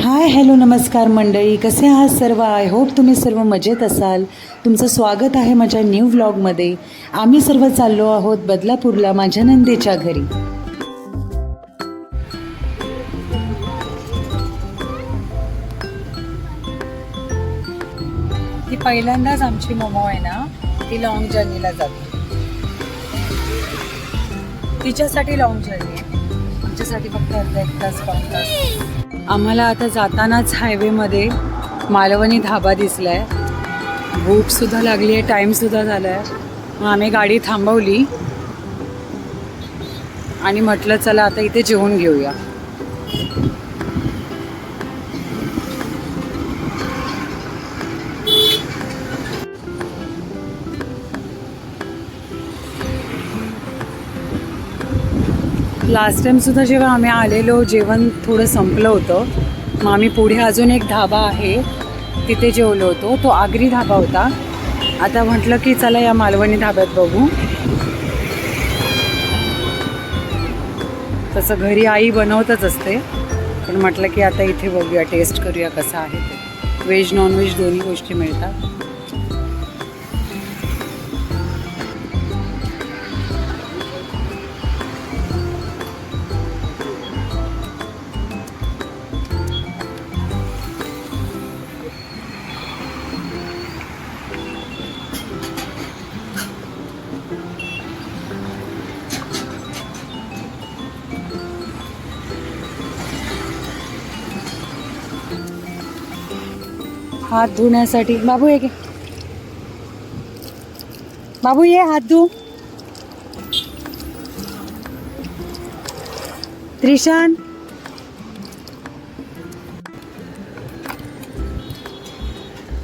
Hi hello नमस्कार मंडळी, कसे आहात सर्व? आय होप तुम्ही सर्व मजेत असाल. तुमचं स्वागत आहे माझ्या न्यू व्लॉगमध्ये. आम्ही सर्व चाललो आहोत बदलापूरला माझ्या नंदेच्या घरी. ती पहिल्यांदाच आमची मोमो आहे ना, ती लॉंग जर्नीला जाते. तिच्यासाठी लॉंग जर्नी आहे, आमच्यासाठी फक्त अर्धा एक तास पाऊण तास. आम्हाला आता जातानाच हायवेमध्ये मालवणी धाबा दिसला आहे. भूकसुद्धा लागली आहे, टाईमसुद्धा झाला आहे. मग आम्ही गाडी थांबवली आणि म्हटलं चला आता इथे जेवून घेऊया. लास्ट टाईमसुद्धा जेव्हा आम्ही आलेलो जेवण थोडं संपलं होतं. मग आम्ही पुढे अजून एक धाबा आहे तिथे जेवलो होतो. तो आगरी धाबा होता. आता म्हटलं की चला या मालवणी धाब्यात बघू. तसं घरी आई बनवतच असते, पण म्हटलं की आता इथे बघूया, टेस्ट करूया कसं आहे ते. व्हेज नॉनव्हेज दोन्ही गोष्टी मिळतात. हात धुण्यासाठी बाबू ये की, बाबू ये हात धु. त्रिशान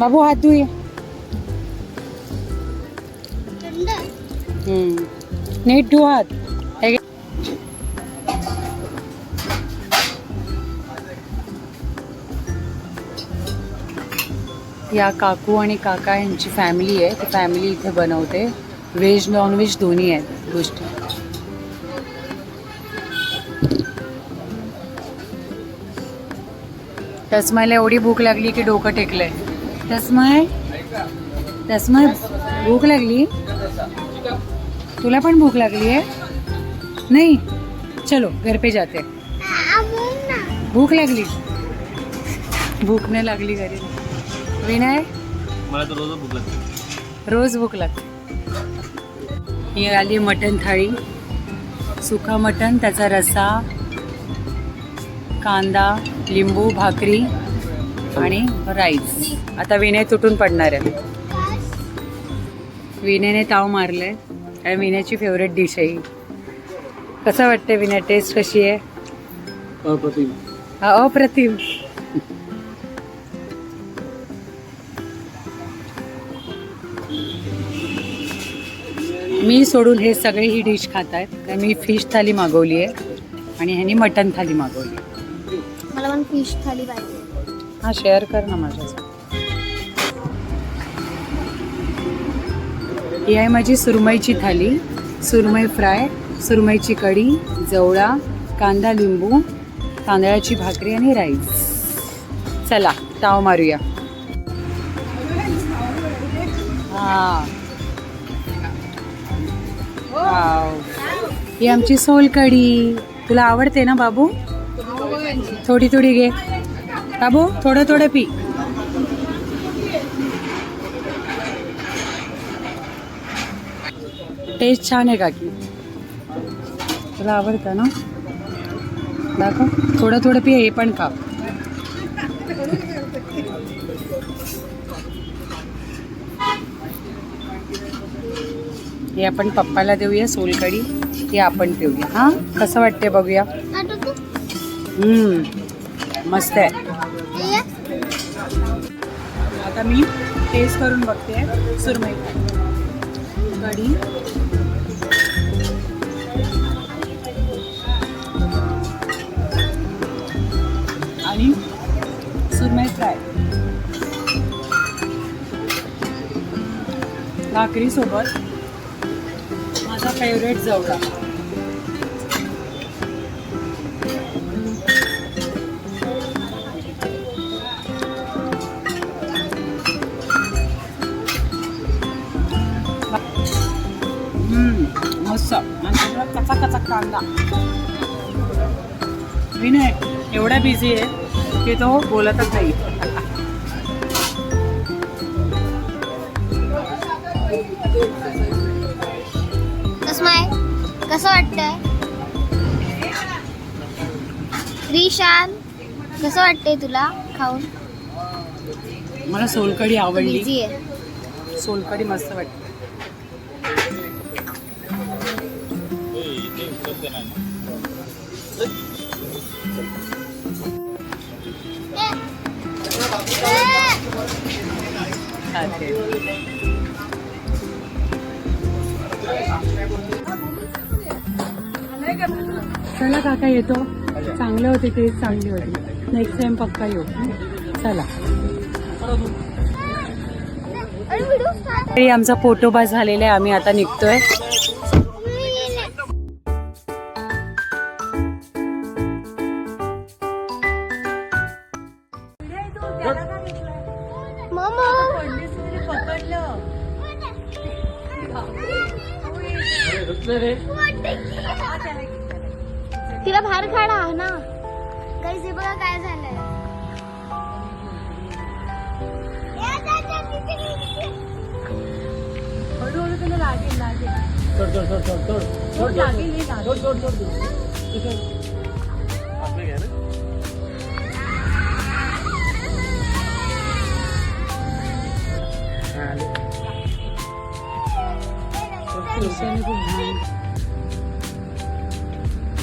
बाबू हात धु ये. नीट धु हात. या काकू आणि काका यांची फॅमिली आहे. ती फॅमिली इथे बनवते. व्हेज नॉनव्हेज दोन्ही आहेत गोष्टी. तस्मायला एवढी भूक लागली की डोकं टेकलंय. तस्माय तस्माय भूक लागली? तुला पण भूक लागली आहे? नाही, चलो घर पे जाते. भूक लागली? भूक नाही लागली घरी. विनय, मला तर रोज भूक लागते. रोज भूक लागते. ही आली मटण थाळी. सुका मटण, त्याचा रस्सा, कांदा, लिंबू, भाकरी आणि राईस. आता विनय तुटून पडणार आहे. विनयने ताव मारलाय आणि विनयची फेवरेट डिश आहे. कसं वाटते विनय? टेस्ट कशी आहे? अप्रतिम. अप्रतिम. मी सोडून हे सगळे ही डिश खात आहेत. कारण मी फिश थाली मागवली आहे आणि ह्यानी मटन थाली मागवली. मला पण फिश थाली पाहिजे. हा, शेअर कर ना माझ्यासोबत. ही आहे माझी सुरमईची थाली. सुरमई फ्राय, सुरमईची कढी, जवळा, कांदा, लिंबू, तांदळाची भाकरी आणि राईस. चला ताव मारूया. हा, ही आमची सोलकढी. तुला आवडते ना बाबू? थोडी थोडी घे बाबू, थोडं थोडं पी. टेस्ट छान आहे काकी. तुला आवडतं ना? दाखव. थोडं थोडं पी, हे पण खा. हे आपण पप्पाला देऊया सोलकढी. हे आपण पिऊया. हा, कसं वाटते बघूया. मस्त आहे. आता मी टेस्ट करून बघते सुरमई कढी. आणि सुरमई फ्राय भाकरी सोबत. माझा फेवरेट जवळा. कांदा. विनय एवढा बिझी आहे की तो बोलतच नाही. कसं वाटतंय रिशान? कसं वाटतंय तुला खाऊन? मला सोलकढी आवडली. बिझी आहे. सोलकढी मस्त वाटते. चला काका येतो. चांगले होते टेस्ट चांगली होती. नेक्स्ट टाइम पक्का येऊ. चला. आमचा पोटोबा झालेला आहे. आम्ही आता निघतोय. तिला बाहेर काढा ना. गाईस हे बघा काय झालंय. हळूहळू तुला लागेल लागेल.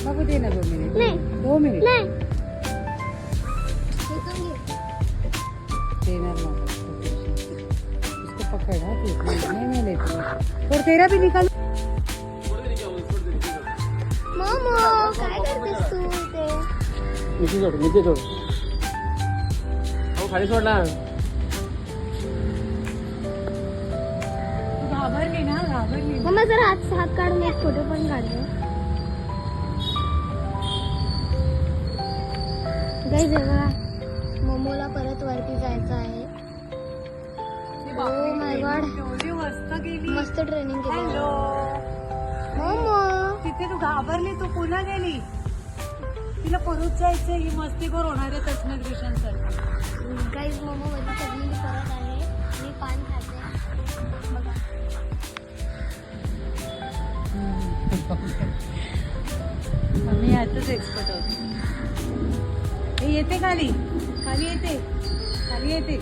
बाबू दे ना 2 मिनिट. नाही 2 मिनिट नाही देना ना. इसको पकड़. नहीं मैं लेती हूँ. और तेरा भी निकाल. मोमो काय करतेस तू ते? मिठी सोड. खाली सोडला. घाबरली ना. घाबरली. मम्मा जरा हात काढून एक फोटो पण काढले. गाईस हे बघा मोमोला परत वरती जायचं आहे. ओ माय गॉड मस्त गेली. मस्त ट्रेनिंग केली. हॅलो मोमो तिथे तू घाबरली. तू पुन्हा गेली. तिला परत जायचं. ही मस्तीखोर होणार आहे तसं ट्युशन साठी. गाईस मोमो मध्ये चटणी करत आहे. मी पान खाते बघा. आम्ही यातच एक्सपर्ट आहोत. हे येते खाली. खाली येते. खाली येते.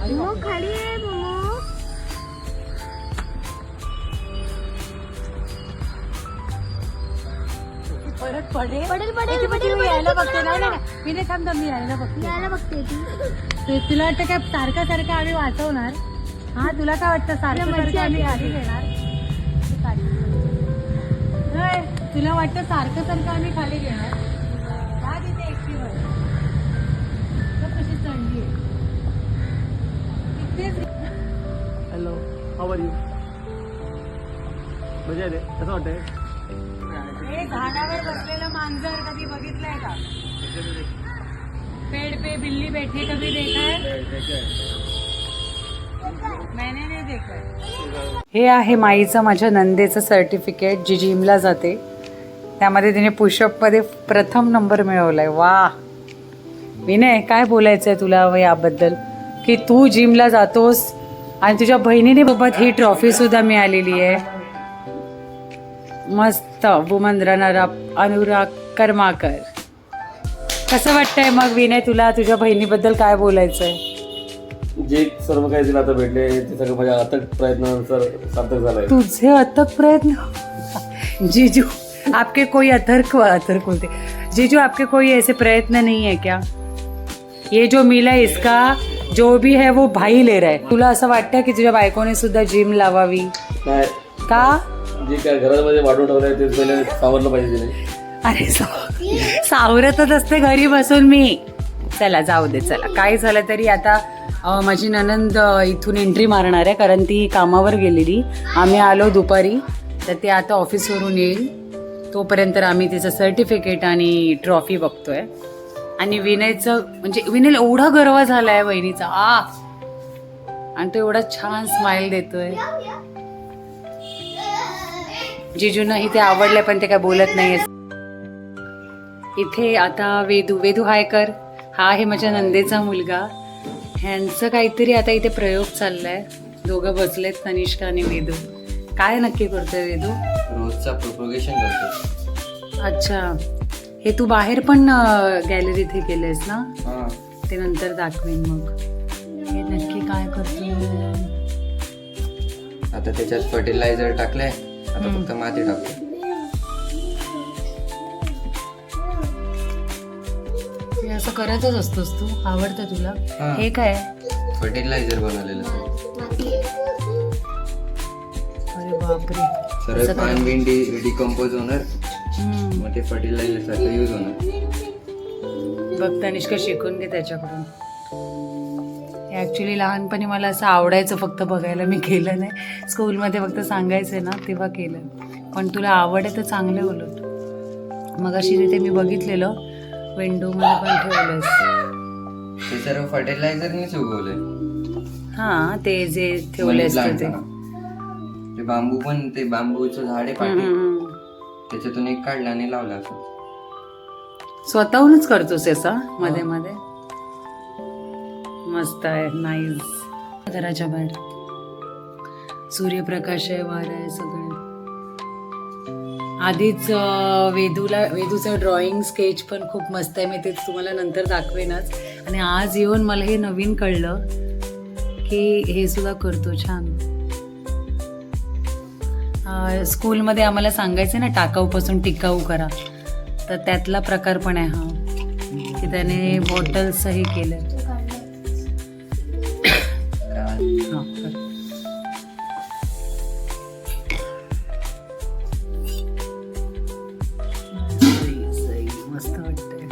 मोमो खाली आहे. मोमो परत पडेल. पडेल याची पण ती यायला बघते. नाही नाही मी नाही. थांब मी यायला बघते. यायला बघते ती. ते तुला वाटतं काय सारखं आम्ही वाचवणार? हा तुला काय वाटतं सारखं आम्ही खाली घेणार? नाही तुला वाटतं सारखं आम्ही खाली घेणार? का तिथे एकटीवर कशी चढली आहे. Hello how are you? मजा येते. कसं वाटतंय? हे झाडावर बसलेलं मांजर कधी बघितलंय का? पेड़ पे बिल्ली बैठी कभी देखा है? मैंने नहीं देखा. हे आहे माईचं माझ्या नंदेचं सर्टिफिकेट जी जिमला जाते. त्यामध्ये तिने पुशअप मध्ये प्रथम नंबर मिळवलाय. वा विनय काय बोलायचंय तुला याबद्दल की तू जिमला जातोस आणि तुझ्या बहिणीने सोबत ही ट्रॉफी सुद्धा मिळालेली आहे. मस्त. Woman runner up Anurag Karmakar. कसं वाटतंय मग विनय तुला? तुझ्या बहिणीबद्दल काय बोलायचंय? जे सर्व काही तिला आता भेटले ते सगळं माझ्या अथक प्रयत्नानंतर सार्थक झालंय. तुझे अथक प्रयत्न जीजू आपके कोई अथर्क बोलते. जीजू आपके कोई ऐसे प्रयत्न नहीं है क्या? ये जो मिला इसका जो भी है वो भाई ले रहा है. तुला असं वाटतं की तुझ्या बायकोने सुद्धा जिम लावावी नाही का? जे काय घरामध्ये वाढून ठेवलंय ते पहिले सावरलं पाहिजे तिने. अरे सावरतच असते घरी बसून मी. चला जाऊ दे. चला काय झालं तरी आता माझी ननंद इथून एंट्री मारणार आहे कारण ती कामावर गेलेली. आम्ही आलो दुपारी तर ते आता ऑफिसवरून येईल. तोपर्यंत आम्ही तिचं सर्टिफिकेट आणि ट्रॉफी बघतोय. आणि विनयचं म्हणजे विनयला एवढा गर्व झालाय बहिणीचा. आणि तो एवढा छान स्माइल देतोय. जिजूंनाही ते आवडलंय पण ते काय बोलत नाहीये. इथे आता वेदू हाय कर. हा आहे माझ्या नंदेचा मुलगा. ह्यांचं काहीतरी आता इथे प्रयोग चाललाय. दोघं बसलेत, तनिष्का आणि वेदू. काय नक्की करतोय वेदू? रोजचा प्रोपगेशन करतो. अच्छा, हे तू बाहेर पण गॅलरीत हे केलंयस ना? हा. ते नंतर दाखवेन. मग हे नक्की काय करतोय? आता त्याच्यात फर्टिलायझर टाकलंय. आता फक्त माती टाकतो. हे असं करतच असतोस तू? आवडतं तुला? हा. हे काय? फर्टिलायझर बनवलेलं सर. अरे बापरे. सरळ असं पान काय? बिन डिकम्पोज होणार. हम्म. मग ते फर्टिलायझर सारखं युज होणार. बघ तनिष्का, शिकून घे त्याच्याकडून. ॲक्च्युली लहानपणी मला असं आवडायचं फक्त बघायला. मी केलं नाही. स्कूलमध्ये फक्त सांगायचं ना तेव्हा केलं. पण तुला आवड आहे तर चांगलं आहे उलट. मग अशी तिथे मी बघितलेलं विंडोमध्ये पण ठेवलंस. ते सर्व फर्टिलायझरनेच उगवलंय. हां, ते जे ठेवलेस Money ते. plant, हा. ते बांबू पण, ते बांबूचं झाड आहे पाठी, त्याच्यातून एक काढलं आणि लावलं असं. स्वतःहूनच करतोस असा मध्ये मध्ये? मस्त आहे, नाईस. घराच्या बाहेर सूर्यप्रकाश आहे, वारा आहे, सगळं. आधीच वेदूचं ड्रॉइंग स्केच पण खूप मस्त आहे. मी तेच तुम्हाला नंतर दाखवेनच. आणि आज येऊन मला हे नवीन कळलं की हे सुद्धा करतो. छान. स्कूलमध्ये आम्हाला सांगायचं ना टाकाऊपासून टिकाऊ करा, तर त्यातला प्रकार पण आहे हा, की त्याने बॉटल्सही केलं. हां, कर. मस्त वाटतंय.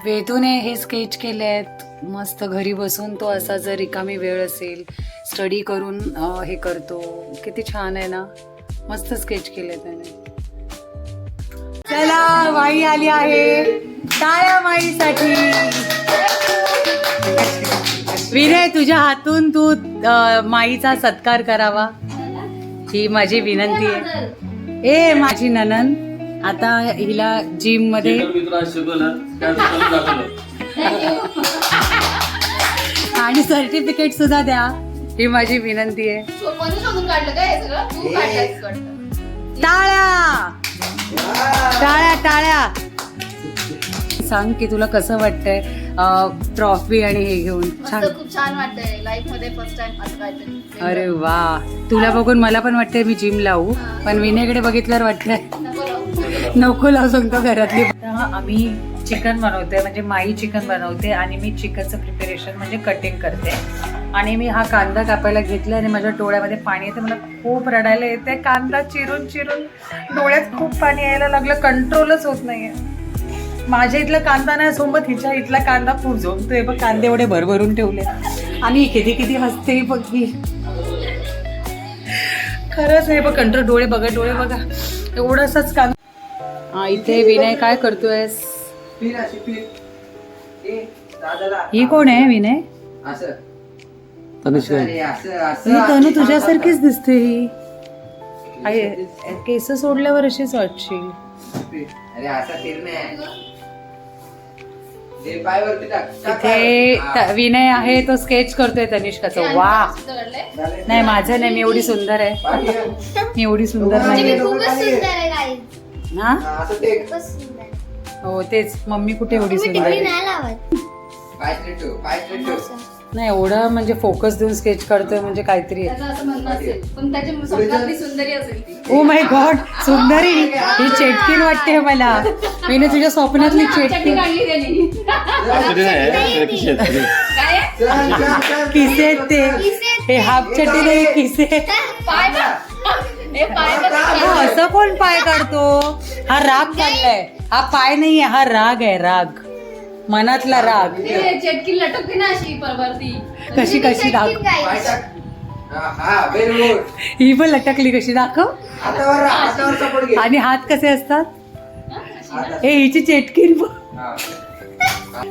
वेदूने हे स्केच केले आहेत मस्त. घरी बसून तो असा जर रिकामी वेळ असेल स्टडी करून हे करतो. किती छान आहे ना. मस्त स्केच केले त्याने. चला, माई आली आहे. टाळ्या माईसाठी. विनय, तुझ्या हातून तू माईचा सत्कार करावा ही माझी विनंती आहे. ए माझी ननन, आता हिला जिम मध्ये आणि सर्टिफिकेट सुद्धा द्या ही माझी विनंती आहे. टाळ्या टाळ्या टाळ्या. सांग की तुला कसं वाटतंय ट्रॉफी आणि हे घेऊन? छान, खूप छान वाटतंय. लाईफ मध्ये फर्स्ट टाइम असं काहीतरी. अरे वा. तुला बघून मला पण वाटतंय मी जिम लावू, पण विनयकडे बघितल्यावर वाटतंय नको लावू. सांगतो घरातली. आम्ही चिकन बनवते, म्हणजे माई चिकन बनवते आणि मी चिकनचं प्रिपरेशन म्हणजे कटिंग करते. आणि मी हा कांदा कापायला घेतला आणि माझ्या डोळ्यामध्ये पाणी येते. मला खूप रडायला येते. कांदा चिरून चिरून डोळ्यात खूप पाणी यायला लागलं. कंट्रोलच होत नाहीये. माझ्या इथला कांदा नाही सोबत हिच्या इथला कांदा खूप झोमतोय. बघ, कांदे एवढे भरभरून ठेवले आणि किती किती हसते बघ ही. खरंच नाही बघ, कंट्रोल. डोळे बघा एवढंसच कांदा. इथे विनय काय करतोयस? ही कोण आहे विनय? तनिष्का. ही तनु तुझ्यासारखीच दिसते. ही केस सोडल्यावर अशीच वाटशील. अरे असा फिरणे. इथे विनय आहे, तो स्केच करतोय तनिष्काचं. वा. नाही, माझं नाही. मी एवढी सुंदर आहे. मी एवढी सुंदर नाही. खूपच सुंदर आहे guys. हा, खूपच सुंदर आहे. हो तेच. मम्मी कुठे एवढी तुम्ही सुंदर टिकली आहे? नाही लावत. नाही, एवढं म्हणजे फोकस देऊन स्केच करतोय म्हणजे काहीतरी आहे. त्याचं असं म्हणणं असेल, पण त्याची स्वप्नातली सुंदरी असेल ती. ओ माय गॉड, सुंदरी. ही चेटकीन वाटते मला. मी तुझ्या स्वप्नातली चटणी चेटकीन. काढली त्यांनी. काय आहे? किसे ते हे हाफ चटी नाही, किसे. पाय बघ. हे पाय बघ. हा, असं कोण पाय काढतो? हा राग काढलाय. हा पाय नाहीये, हा राग आहे. राग. मनातला राग ते चेटकी लटकते ना अशी परवरती. कशी कशी दाखव पाय टाक. हा व्हेरी गुड. ही पण लटकली कशी दाखव हातावर सपोर्ट घे. आणि हात कसे असतात हे हिची चेटकी बघ. हा.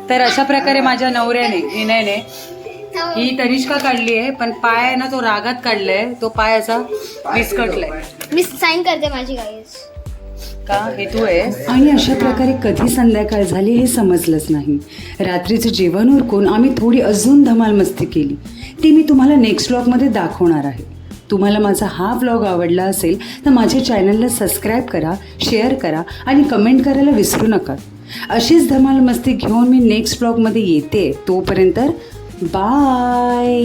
तर अशा प्रकारे माझ्या नवऱ्याने विनयने ही तनिष्का काढली आहे पण पाय आहे ना तो रागात काढलाय तो पाय असा विस्कटलाय मी साईन करते माझी गाईज. का हे तू आहेस. आणि अशा प्रकारे कधी संध्याकाळ झाली हे समजलंच नाही. रात्रीचं जेवण उरकून आम्ही थोडी अजून धमाल मस्ती केली ती मी तुम्हाला नेक्स्ट व्लॉगमध्ये दाखवणार आहे. तुम्हाला माझा हा व्लॉग आवडला असेल तर माझ्या चॅनलला सबस्क्राईब करा, शेअर करा आणि कमेंट करायला विसरू नका. अशीच धमाल मस्ती घेऊन मी नेक्स्ट व्लॉगमध्ये येते. तोपर्यंत बाय.